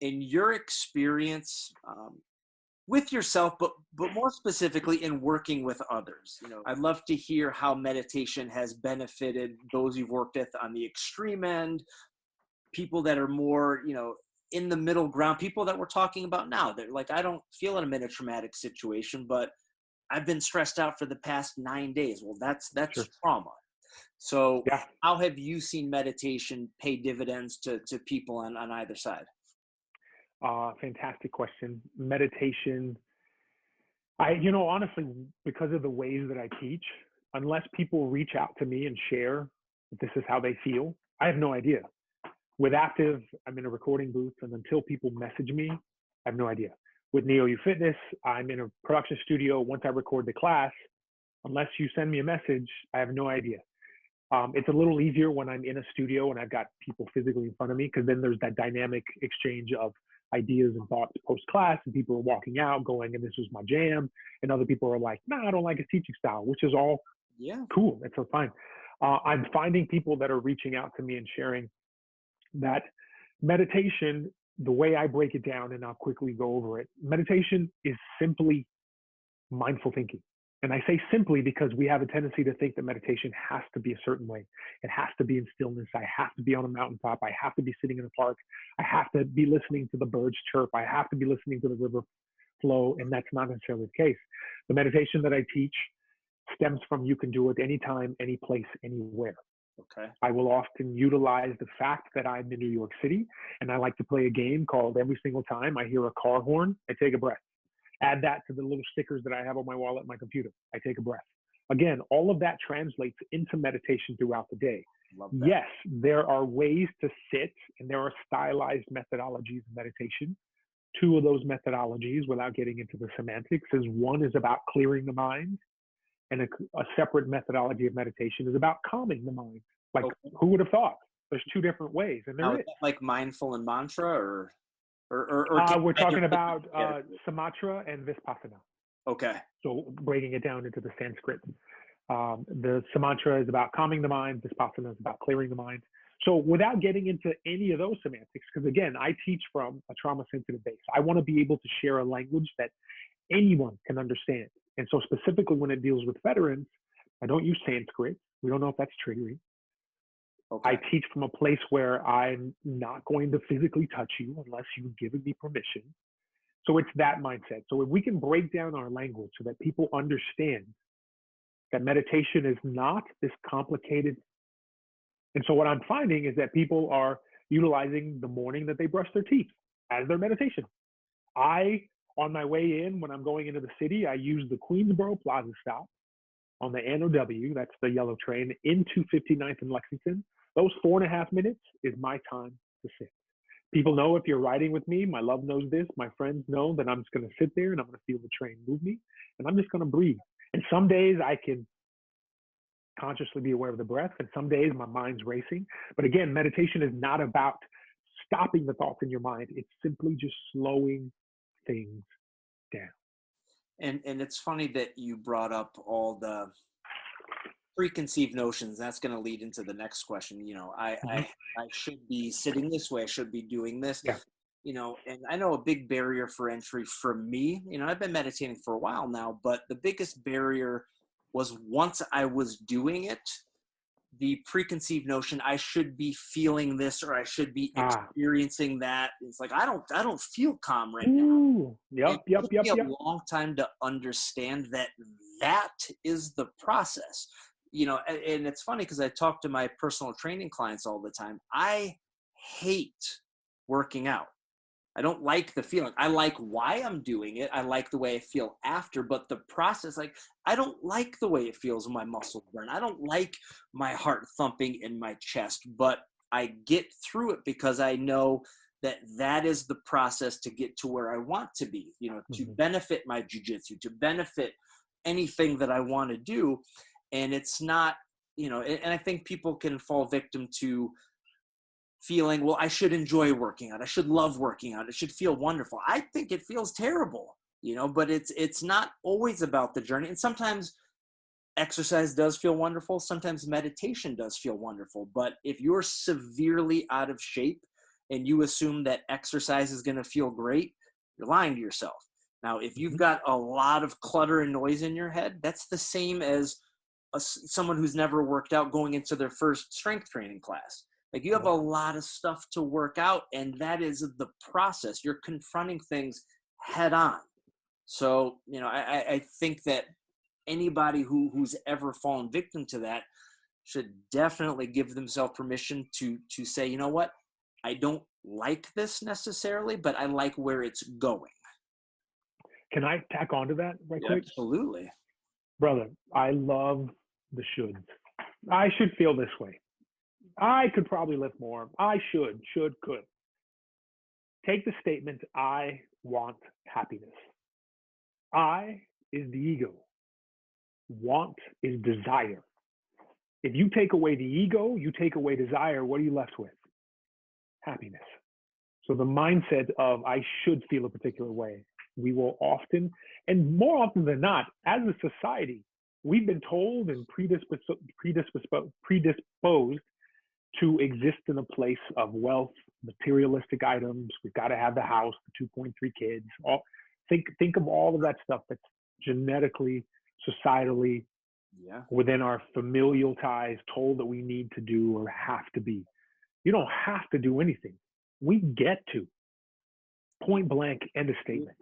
in your experience, with yourself, but more specifically in working with others. I'd love to hear how meditation has benefited those you've worked with on the extreme end, people that are more, in the middle ground, people that we're talking about now. They're like, I don't feel I'm in a traumatic situation, but I've been stressed out for the past 9 days. Well, that's Sure. trauma. So Yeah. how have you seen meditation pay dividends to people on either side? Fantastic question. Meditation. Honestly, because of the ways that I teach, unless people reach out to me and share that this is how they feel, I have no idea. With Aaptiv, I'm in a recording booth, and until people message me, I have no idea. With NeoU Fitness, I'm in a production studio. Once I record the class, unless you send me a message, I have no idea. It's a little easier when I'm in a studio and I've got people physically in front of me, because then there's that dynamic exchange of ideas and thoughts post-class, and people are walking out going, and this was my jam. And other people are like, I don't like his teaching style, which is all cool. It's all fine. I'm finding people that are reaching out to me and sharing that meditation, the way I break it down, and I'll quickly go over it. Meditation is simply mindful thinking. And I say simply because we have a tendency to think that meditation has to be a certain way. It has to be in stillness. I have to be on a mountaintop. I have to be sitting in a park. I have to be listening to the birds chirp. I have to be listening to the river flow. And that's not necessarily the case. The meditation that I teach stems from you can do it anytime, any place, anywhere. Okay. I will often utilize the fact that I'm in New York City, and I like to play a game called every single time I hear a car horn, I take a breath. Add that to the little stickers that I have on my wall at my computer. I take a breath. Again, all of that translates into meditation throughout the day. Yes, there are ways to sit, and there are stylized methodologies of meditation. Two of those methodologies, without getting into the semantics, is one is about clearing the mind, and a separate methodology of meditation is about calming the mind. Like, who would have thought? There's two different ways, and there is. Like mindful and mantra, or we're talking about Sumatra and Vipassana. Okay. So breaking it down into the Sanskrit. The Sumatra is about calming the mind. Vipassana is about clearing the mind. So without getting into any of those semantics, because again, I teach from a trauma-sensitive base. I want to be able to share a language that anyone can understand. And so specifically when it deals with veterans, I don't use Sanskrit. We don't know if that's triggering. Okay. I teach from a place where I'm not going to physically touch you unless you've given me permission. So it's that mindset. So if we can break down our language so that people understand that meditation is not this complicated. And so what I'm finding is that people are utilizing the morning that they brush their teeth as their meditation. On my way in, when I'm going into the city, I use the Queensboro Plaza stop on the NeoU, that's the yellow train, into 59th and Lexington. Those 4.5 minutes is my time to sit. People know if you're riding with me, my love knows this, my friends know that I'm just going to sit there and I'm going to feel the train move me, and I'm just going to breathe. And some days I can consciously be aware of the breath, and some days my mind's racing. But again, meditation is not about stopping the thoughts in your mind. It's simply just slowing things down. And it's funny that you brought up all the preconceived notions. That's going to lead into the next question. I should be sitting this way. I should be doing this. Yeah. And I know a big barrier for entry for me, I've been meditating for a while now, but the biggest barrier was once I was doing it, the preconceived notion I should be feeling this or I should be experiencing that. It's like I don't feel calm right now. Yep. It took me a long time to understand that is the process. And it's funny because I talk to my personal training clients all the time. I hate working out. I don't like the feeling. I like why I'm doing it. I like the way I feel after, but the process, I don't like the way it feels when my muscles burn. I don't like my heart thumping in my chest, but I get through it because I know that is the process to get to where I want to be, to benefit my jiu-jitsu, to benefit anything that I want to do. And it's not, and I think people can fall victim to feeling, well, I should enjoy working out. I should love working out. It should feel wonderful. I think it feels terrible, but it's not always about the journey. And sometimes exercise does feel wonderful. Sometimes meditation does feel wonderful. But if you're severely out of shape and you assume that exercise is going to feel great, you're lying to yourself. Now, if you've got a lot of clutter and noise in your head, that's the same as someone who's never worked out going into their first strength training class. Like, you have a lot of stuff to work out, and that is the process. You're confronting things head on. So, you know, I think that anybody who's ever fallen victim to that should definitely give themselves permission to say, you know what, I don't like this necessarily, but I like where it's going. Can I tack onto that right quick? Absolutely. Brother, I love the shoulds. I should feel this way. I could probably lift more. I could. Take the statement, I want happiness. I is the ego. Want is desire. If you take away the ego, you take away desire, what are you left with? Happiness. So the mindset of I should feel a particular way, we will often, and more often than not, as a society, we've been told and predisposed to exist in a place of wealth, materialistic items. We've got to have the house, the 2.3 kids. Think of all of that stuff that's genetically, societally, within our familial ties, told that we need to do or have to be. You don't have to do anything. We get to. Point blank, end of statement.